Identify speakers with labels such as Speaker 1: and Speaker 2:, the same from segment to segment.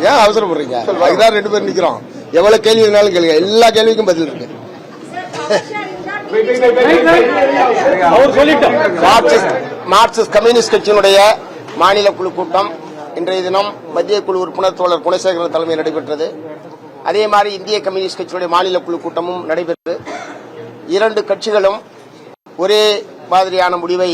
Speaker 1: ஏன் அவசரப்படுறீங்க? அதுதான் 2 பேர் நிக்கிறோம். எவ்வளவு கேள்வி வேணாலும் கேளுங்க, எல்லா கேள்விக்கும் பதில் இருக்கு. மார்க்சிஸ்ட் கம்யூனிஸ்ட் கட்சியினுடைய மாநில குழு கூட்டம் இன்றைய தினம் மத்திய குழு உறுப்பினர் தோழர் குணசேகரன் தலைமையில் நடைபெற்றது. அதே மாதிரி இந்திய கம்யூனிஸ்ட் கட்சியுடைய மாநில குழு கூட்டமும் நடைபெற்றது. 2 கட்சிகளும் ஒரே மாதிரியான முடிவை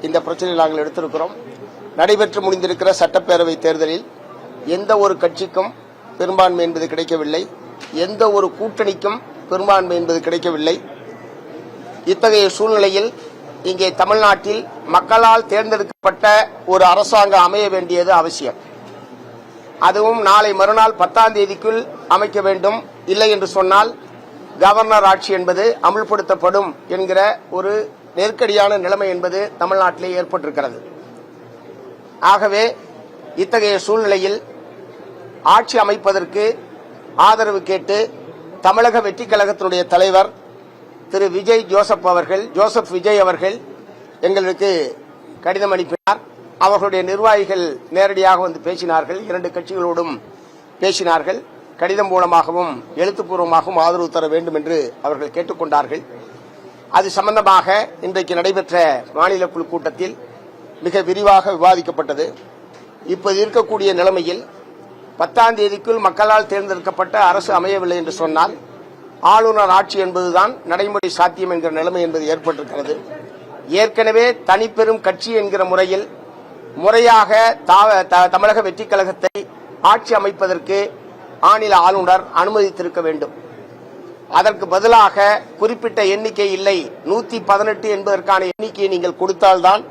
Speaker 1: இந்த பிரச்சனையில் நாங்கள் எடுத்திருக்கிறோம். நடைபெற்று முடிந்திருக்கிற சட்டப்பேரவை தேர்தலில் எந்த ஒரு கட்சிக்கும் பெரும்பான்மை என்பது கிடைக்கவில்லை, எந்த ஒரு கூட்டணிக்கும் பெரும்பான்மை என்பது கிடைக்கவில்லை. இத்தகைய சூழ்நிலையில் இங்கே தமிழ்நாட்டில் மக்களால் தேர்ந்தெடுக்கப்பட்ட ஒரு அரசாங்கம் அமைய வேண்டியது அவசியம். அதுவும் நாளை மறுநாள் 10ஆம் தேதிக்குள் அமைக்க வேண்டும். இல்லை என்று சொன்னால் கவர்னர் ஆட்சி என்பது அமுல்படுத்தப்படும் என்கிற ஒரு நெருக்கடியான நிலைமை என்பது தமிழ்நாட்டிலே ஏற்பட்டிருக்கிறது. ஆகவே இத்தகைய சூழ்நிலையில் ஆட்சி அமைப்பதற்கு ஆதரவு கேட்டு தமிழக வெற்றிக் கழகத்தினுடைய தலைவர் திரு ஜோசப் விஜய் அவர்கள் எங்களுக்கு கடிதம் அனுப்பினார். அவர்களுடைய நிர்வாகிகள் நேரடியாக வந்து பேசினார்கள். 2 கட்சிகளோடும் பேசினார்கள். கடிதம் மூலமாகவும் எழுத்துப்பூர்வமாகவும் ஆதரவு தர வேண்டும் என்று அவர்கள் கேட்டுக்கொண்டார்கள். அது சம்பந்தமாக இன்றைக்கு நடைபெற்ற மாநில குழு கூட்டத்தில் மிக விரிவாக விவாதிக்கப்பட்டது. இப்போது இருக்கக்கூடிய நிலைமையில் 10ஆம் தேதிக்குள் மக்களால் தேர்ந்தெடுக்கப்பட்ட அரசு அமையவில்லை என்று சொன்னால் ஆளுநர் ஆட்சி என்பதுதான் நடைமுறை சாத்தியம் என்கிற நிலைமை என்பது ஏற்பட்டிருக்கிறது. ஏற்கனவே தனிப்பெரும் கட்சி என்கிற முறையில் முறையாக தமிழக வெற்றிக் கழகத்தை ஆட்சி அமைப்பதற்கு மாநில ஆளுநர் அனுமதித்திருக்க வேண்டும். அதற்கு பதிலாக குறிப்பிட்ட எண்ணிக்கை இல்லை, 118 என்பதற்கான எண்ணிக்கையை நீங்கள் கொடுத்தால்தான்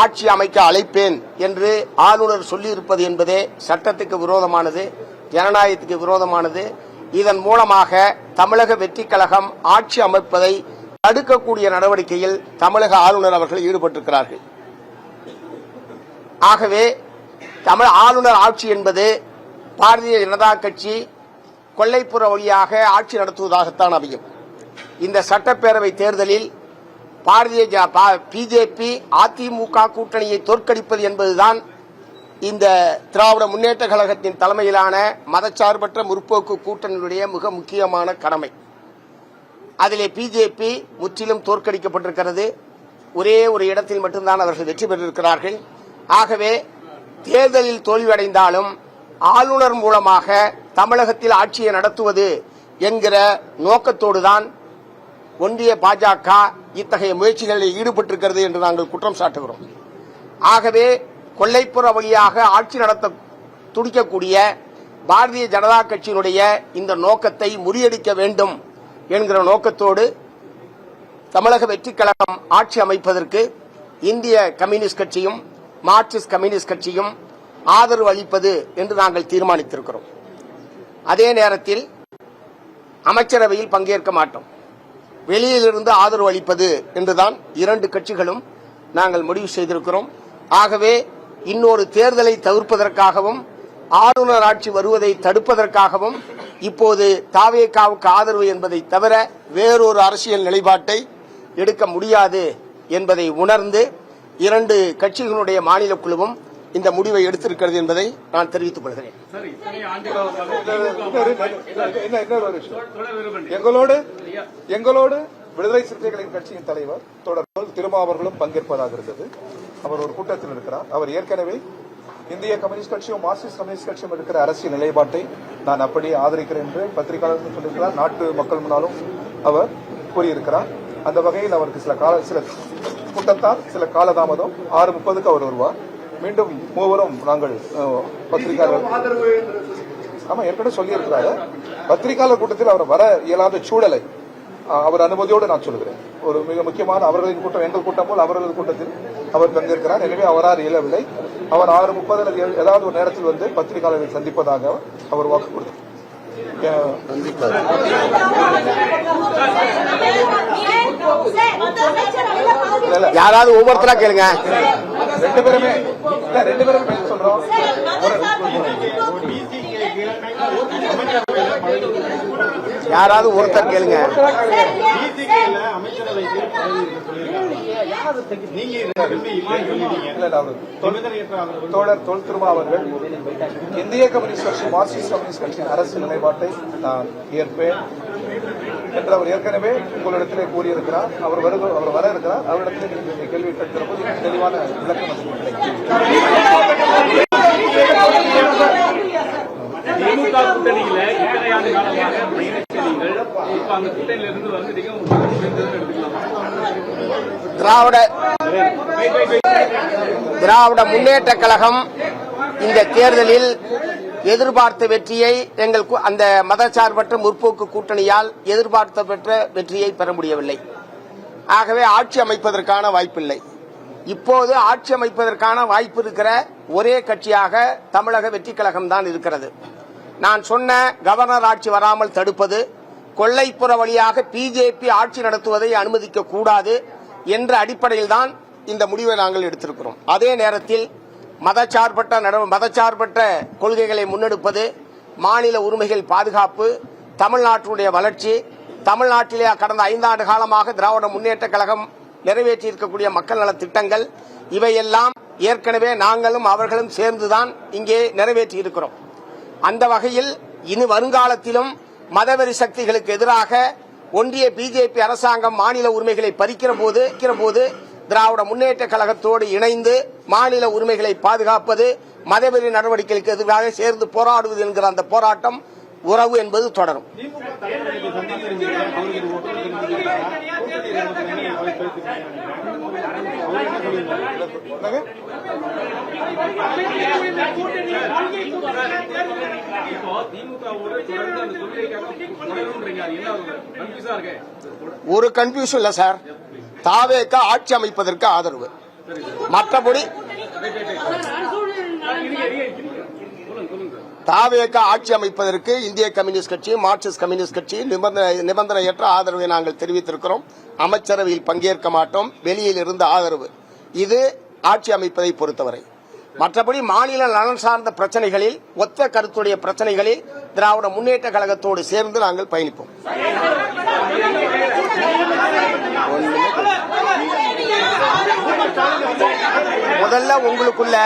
Speaker 1: ஆட்சி அமைக்க அழைப்பேன் என்று ஆளுநர் சொல்லியிருப்பது என்பதே சட்டத்துக்கு விரோதமானது, ஜனநாயகத்துக்கு விரோதமானது. இதன் மூலமாக தமிழக வெற்றிக் கழகம் ஆட்சி அமைப்பதை தடுக்கக்கூடிய நடவடிக்கையில் தமிழக ஆளுநர் அவர்கள் ஈடுபட்டிருக்கிறார்கள். ஆகவே ஆளுநர் ஆட்சி என்பது பாரதிய ஜனதா கட்சி கொல்லைப்புற வழியாக ஆட்சி நடத்துவதாகத்தான் அமையும். இந்த சட்டப்பேரவை தேர்தலில் பிஜேபி அதிமுக கூட்டணியை தோற்கடிப்பது என்பதுதான் இந்த திராவிட முன்னேற்ற கழகத்தின் தலைமையிலான மதச்சார்பற்ற முற்போக்கு கூட்டணியுடைய மிக முக்கியமான கடமை. அதிலே பிஜேபி முற்றிலும் தோற்கடிக்கப்பட்டிருக்கிறது. ஒரே ஒரு இடத்தில் மட்டும்தான் அவர்கள் வெற்றி பெற்றிருக்கிறார்கள். ஆகவே தேர்தலில் தோல்வியடைந்தாலும் ஆளுநர் மூலமாக தமிழகத்தில் ஆட்சியை நடத்துவது என்கிற நோக்கத்தோடுதான் ஒன்றிய பாஜக இத்தகைய முயற்சிகளில் ஈடுபட்டிருக்கிறது என்று நாங்கள் குற்றம் சாட்டுகிறோம். ஆகவே கொல்லைப்புற வழியாக ஆட்சி நடத்த துடிக்கக்கூடிய பாரதிய ஜனதா கட்சியினுடைய இந்த நோக்கத்தை முறியடிக்க வேண்டும் என்கிற நோக்கத்தோடு தமிழக வெற்றிக் கழகம் ஆட்சி அமைப்பதற்கு இந்திய கம்யூனிஸ்ட் கட்சியும் மார்க்சிஸ்ட் கம்யூனிஸ்ட் கட்சியும் ஆதரவு அளிப்பது என்று நாங்கள் தீர்மானித்திருக்கிறோம். அதே நேரத்தில் அமைச்சரவையில் பங்கேற்க மாட்டோம், வெளியிலிருந்து ஆதரவு அளிப்பது என்றுதான் 2 கட்சிகளும் நாங்கள் முடிவு செய்திருக்கிறோம். ஆகவே இன்னொரு தேர்தலை தவிர்ப்பதற்காகவும் ஆளுநர் ஆட்சி வருவதை தடுப்பதற்காகவும் இப்போது தாவேகாவுக்கு ஆதரவு என்பதை தவிர வேறொரு அரசியல் நிலைப்பாட்டை எடுக்க முடியாது என்பதை உணர்ந்து 2 கட்சிகளுடைய மாநில குழுவும் இந்த முடிவை எடுத்திருக்கிறது என்பதை நான் தெரிவித்துக் கொள்கிறேன்.
Speaker 2: எங்களோடு விடுதலை சிறுத்தைகளின் கட்சியின் தலைவர் தொடர்பு திருமாவர்களும் பங்கேற்பதாக இருந்தது. அவர் ஒரு கூட்டத்தில் இருக்கிறார். அவர் ஏற்கனவே இந்திய கம்யூனிஸ்ட் கட்சியும் மார்க்சிஸ்ட் கம்யூனிஸ்ட் கட்சியும் இருக்கிற அரசியல் நிலைப்பாட்டை நான் அப்படியே ஆதரிக்கிறேன் என்று பத்திரிகையாளர்கள் சொல்லியிருக்கிறார். நாட்டு மக்கள் முன்னாலும் அவர் கூறியிருக்கிறார். அந்த வகையில் அவருக்கு சில கூட்டத்தால் சில காலதாமதம் 6:30க்கு அவர் வருவார். மீண்டும் மூவரும் நாங்கள் பத்திரிகையாளர் ஏற்கனவே சொல்லியிருக்கிறாரு. பத்திரிகையாளர் கூட்டத்தில் அவர் வர இயலாத சூழலை அவர் அனுமதியோடு நான் சொல்கிறேன். ஒரு மிக முக்கியமான அவர்களின் கூட்டம் எங்கள் கூட்டம் போல் அவர்களது கூட்டத்தில் அவர் பங்கேற்கிறார். எனவே அவரால் இயலவில்லை. அவர் 6:30 ஏதாவது ஒரு நேரத்தில் வந்து பத்திரிகையாளர்களை சந்திப்பதாக அவர் வாக்கு கொடுத்தார்.
Speaker 1: யாராவது ஒவ்வொருத்தரா கேளுங்க.
Speaker 2: 2 பேருமே சொல்றோம்.
Speaker 1: யாராவது ஒருத்தர் கேளுங்க.
Speaker 2: தோழர் தொல் திருமா அவர்கள் இந்திய கம்யூனிஸ்ட் கட்சி மார்க்சிஸ்ட் கம்யூனிஸ்ட் கட்சியின் அரசு நிலைப்பாட்டை நான் ஏற்பேன் என்று அவர் ஏற்கனவே உங்களிடத்திலே கூறியிருக்கிறார். அவர் வர இருக்கிறார். அவரிடத்திலே நீங்கள் கேள்வி கேட்கிற போது தெளிவான விளக்கம் நமக்கு கிடைக்கும்.
Speaker 3: திமுக கூட்டணியில இத்தனை ஆண்டு காலமாக பயணிச்சீர்கள். இப்ப அந்த கூட்டணியில இருந்து வந்துட்டீங்க.
Speaker 1: திராவிட முன்னேற்ற கழகம் இந்த தேர்தலில் எதிர்பார்த்த வெற்றியை அந்த மதசார்பற்ற முற்போக்கு கூட்டணியால் எதிர்பார்த்த பெற்ற வெற்றியை பெற முடியவில்லை. ஆகவே ஆட்சி அமைப்பதற்கான வாய்ப்பில்லை. இப்போது ஆட்சி அமைப்பதற்கான வாய்ப்பு இருக்கிற ஒரே கட்சியாக தமிழக வெற்றி கழகம் தான் இருக்கிறது. நான் சொன்ன கவர்னர் ஆட்சி வராமல் தடுப்பது, கொள்ளைப்புற வழியாக பிஜேபி ஆட்சி நடத்துவதை அனுமதிக்க கூடாது என்ற அடிப்படையில் தான் இந்த முடிவை நாங்கள் எடுத்திருக்கிறோம். அதே நேரத்தில் மதச்சார்பற்ற கொள்கைகளை முன்னெடுப்பது, மாநில உரிமைகள் பாதுகாப்பு, தமிழ்நாட்டினுடைய வளர்ச்சி, தமிழ்நாட்டிலே கடந்த 5 ஆண்டு காலமாக திராவிட முன்னேற்ற கழகம் நிறைவேற்றியிருக்கக்கூடிய மக்கள் நல திட்டங்கள், இவையெல்லாம் ஏற்கனவே நாங்களும் அவர்களும் சேர்ந்துதான் இங்கே நிறைவேற்றி இருக்கிறோம். அந்த வகையில் இனி வருங்காலத்திலும் மதவெறி சக்திகளுக்கு எதிராக ஒன்றிய பிஜேபி அரசாங்கம் மாநில உரிமைகளை பறிக்கிற போது திராவிட முன்னேற்ற கழகத்தோடு இணைந்து மாநில உரிமைகளை பாதுகாப்பது, மதவெறி நடவடிக்கைகளுக்கு எதிராக சேர்ந்து போராடுவது என்கிற அந்த போராட்டம் உறவு என்பது தொடரும். ஒரு கன்ஃபியூஷன் இல்ல சார். தாவேக ஆட்சி அமைப்பதற்கு ஆதரவு. மற்றபடி தாவேக ஆட்சி அமைப்பதற்கு இந்திய கம்யூனிஸ்ட் கட்சி, மார்க்சிஸ்ட் கம்யூனிஸ்ட் கட்சி நிபந்தனையற்ற ஆதரவை நாங்கள் தெரிவித்திருக்கிறோம். அமைச்சரவையில் பங்கேற்க மாட்டோம், வெளியில் இருந்து ஆதரவு. இது ஆட்சி அமைப்பதை பொறுத்தவரை. மற்றபடி மாநில நலன் சார்ந்த பிரச்சனைகளில், ஒத்த கருத்துடைய பிரச்சனைகளில் திராவிட முன்னேற்ற கழகத்தோடு சேர்ந்து நாங்கள் பயணிப்போம். முதல்ல உங்களுக்குள்ள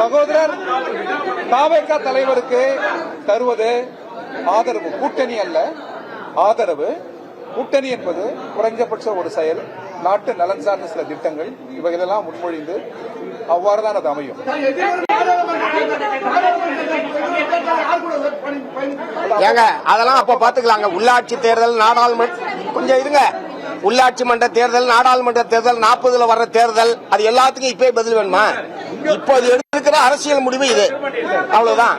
Speaker 2: சகோதரர் தாவேகா தலைவருக்கு தருவது ஆதரவு, கூட்டணி அல்ல, ஆதரவு. கூட்டணி என்பது குறைஞ்சபட்ச ஒரு செயல், நாட்டு நலன் சார்ந்த சில திட்டங்கள், இவைகளெல்லாம் முன்மொழிந்து அவ்வாறுதான் அது அமையும்.
Speaker 1: ஏங்க அதெல்லாம் அப்ப பாத்துக்கலாங்க. உள்ளாட்சி தேர்தல், நாடாளுமன்ற, கொஞ்சம் இருங்க, உள்ளாட்சி மன்ற தேர்தல், நாடாளுமன்ற தேர்தல், 40ல வர்ற தேர்தல், அது எல்லாத்துக்கும் இப்பவே பதில் வேணுமா? இப்போது எடுத்திருக்கிற அரசியல் முடிவு இது, அவ்வளவுதான்.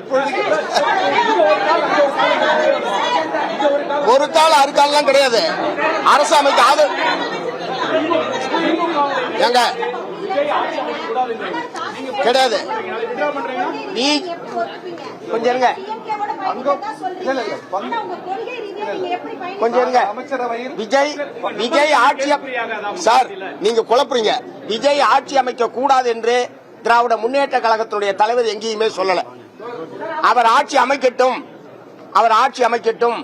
Speaker 1: ஒரு கால அறுக்காலாம் கிடையாது. அரசு அமைக்க ஆதரவு ஏங்க கிடையாது. நீ கொஞ்சம் இருங்க, கொஞ்சம் இருங்க. விஜய் ஆட்சி சார், நீங்க குழப்புறீங்க. விஜய் ஆட்சி அமைக்க கூடாது என்று திராவிட முன்னேற்ற கழகத்தினுடைய தலைவர் எங்கேயுமே சொல்லல. அவர் ஆட்சி அமைக்கட்டும், அவர் ஆட்சி அமைக்கட்டும்,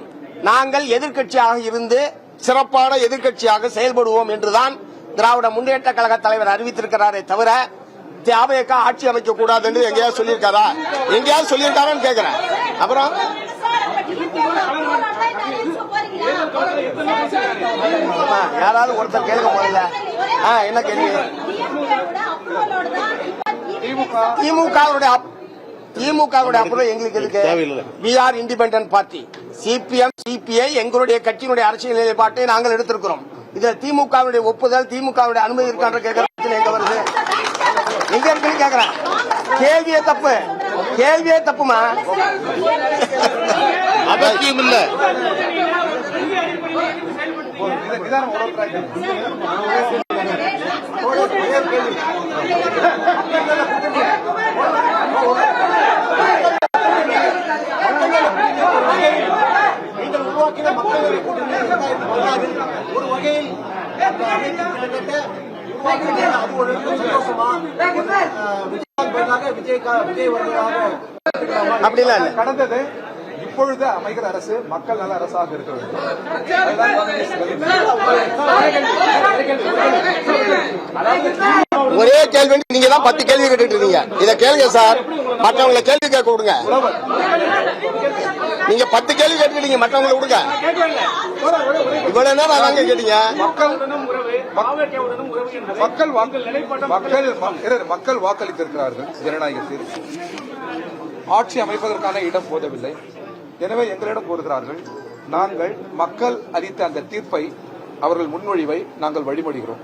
Speaker 1: நாங்கள் எதிர்க்கட்சியாக இருந்து சிறப்பான எதிர்க்கட்சியாக செயல்படுவோம் என்றுதான் திராவிட முன்னேற்ற கழக தலைவர் அறிவித்திருக்கிறாரே தவிர திமுக ஆட்சி அமைக்க கூடாது என்று எங்கேயாவது சொல்லியிருக்காரா? எங்கேயாவது சொல்லியிருக்காரான்னு கேட்கிறேன். அப்புறம் யாராவது ஒருத்தர் கேட்க போறல என்ன கேள்வி? திமுகவுடைய அப்புறம் எங்களுக்கு எதுக்கு? We are independent party. CPM, CPI எங்களுடைய கட்சியினுடைய அரசியல் நிலைப்பாட்டை நாங்கள் எடுத்திருக்கிறோம். இதுல திமுகவுடைய ஒப்புதல், திமுகவுடைய அனுமதி இருக்கான்ற கேட்கிற எங்க வருது? எங்க இருக்குன்னு கேக்குறேன். கேள்வியே தப்பு, கேள்வியே தப்புமா? அவசியம் இல்ல.
Speaker 4: நீங்கள் உருவாக்கின மக்களவை கூட்டணி ஒரு வகையில்
Speaker 2: கடந்தது இப்பொழுது அமைகிற அரசு மக்கள் நல அரசாக இருக்க வேண்டும். அதுதான்
Speaker 1: ஒரே கேள்வி நீங்க தான் 10 கேள்வி கேட்டுட்டு இருக்கீங்க. இத கேளுங்க சார், மற்றவங்களை கேள்வி கேட்க விடுங்க. நீங்க 10 கேள்வி கேட்டுட்டீங்க, மற்றவங்களை விடுங்க. இவ்வளவு நேரம் அதாங்க கேட்டீங்க.
Speaker 2: மக்கள் வாக்களித்திருக்கிறார்கள் ஜனநாயகத்தில். ஆட்சி அமைப்பதற்கான இடம் போதவில்லை. எனவே எங்களிடம் கோருகிறார்கள். நாங்கள் மக்கள் அளித்த அந்த தீர்ப்பை, அவர்கள் முன்மொழிவை நாங்கள் வழிமொழிகிறோம்.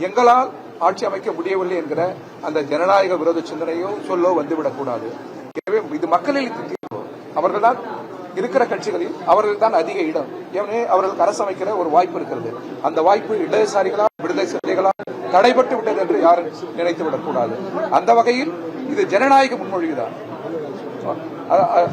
Speaker 2: எங்களால் ஆட்சி அமைக்க முடியவில்லை என்கிற அந்த ஜனநாயக விரோத சிந்தனையோ சொல்லோ வந்துவிடக்கூடாது. எனவே இது மக்களில் தீர்ப்பு. அவர்கள்தான் இருக்கிற கட்சிகளில் அவர்கள் தான் அதிக இடம். எனவே அவர்களுக்கு அரசு அமைக்கிற ஒரு வாய்ப்பு இருக்கிறது. அந்த வாய்ப்பு இடதுசாரிகளா விடுதலை சிறுத்தைகளா தடைபட்டு விட்டது என்று யாரும் நினைத்து விடக்கூடாது. அந்த வகையில் இது ஜனநாயக முன்மொழிதான்.